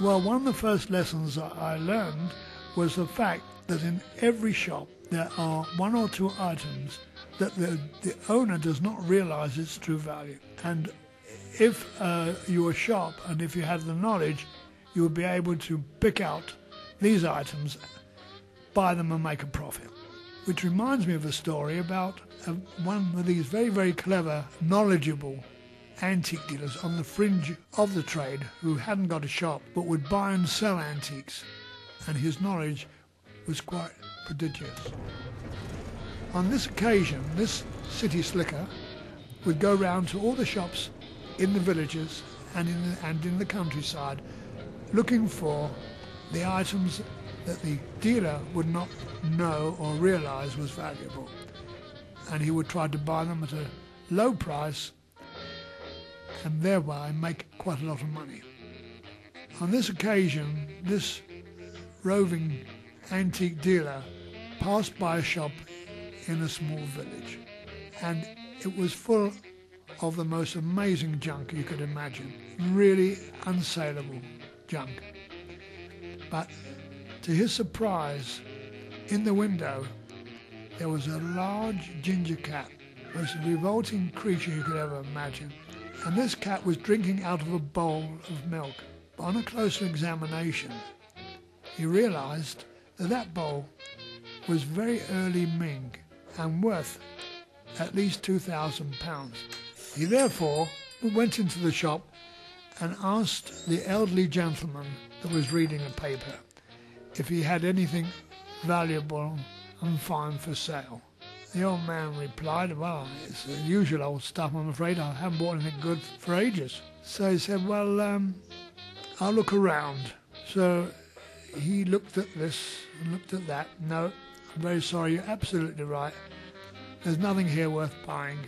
Well, one of the first lessons I learned was the fact that in every shop there are one or two items that the owner does not realize its true value. And if you were sharp and if you had the knowledge, you would be able to pick out these items, buy them and make a profit. Which reminds me of a story about one of these very, very clever, knowledgeable antique dealers on the fringe of the trade who hadn't got a shop but would buy and sell antiques, and his knowledge was quite prodigious. On this occasion, this city slicker would go round to all the shops in the villages and in the countryside looking for the items that the dealer would not know or realise was valuable, and he would try to buy them at a low price and thereby make quite a lot of money. On this occasion, this roving antique dealer passed by a shop in a small village, and it was full of the most amazing junk you could imagine, really unsaleable junk. But to his surprise, in the window there was a large ginger cat, the most revolting creature you could ever imagine, and this cat was drinking out of a bowl of milk. But on a closer examination, he realised that that bowl was very early Ming and worth at least £2,000. He therefore went into the shop and asked the elderly gentleman that was reading a paper if he had anything valuable and fine for sale. The old man replied, well, it's the usual old stuff, I'm afraid. I haven't bought anything good for ages. So he said, well, I'll look around. So he looked at this and looked at that. No, I'm very sorry, you're absolutely right. There's nothing here worth buying.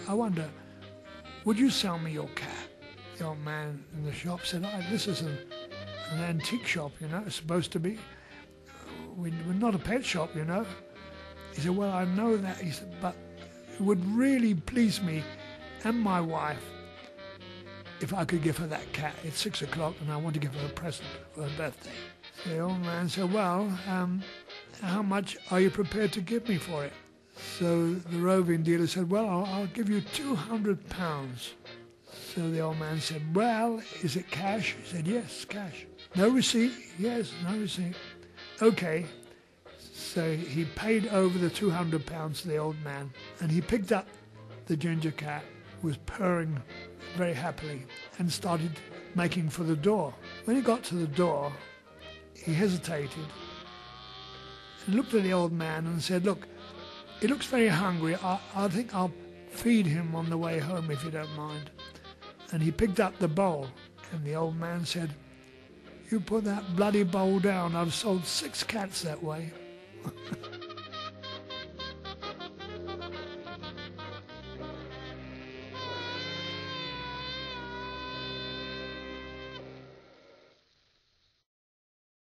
I wonder, would you sell me your cat? The old man in the shop said, oh, this is an antique shop, you know, it's supposed to be. We're not a pet shop, you know. He said, well, I know that. He said, but it would really please me and my wife if I could give her that cat. It's 6 o'clock and I want to give her a present for her birthday. So the old man said, well, how much are you prepared to give me for it? So the roving dealer said, well, I'll give you £200. So the old man said, well, is it cash? He said, yes, cash. No receipt? Yes, no receipt. Okay. So he paid over the £200 to the old man, and he picked up the ginger cat, who was purring very happily, and started making for the door. When he got to the door, he hesitated and looked at the old man and said, look, he looks very hungry. I think I'll feed him on the way home if you don't mind. And he picked up the bowl, and the old man said, you put that bloody bowl down. I've sold 6 cats that way.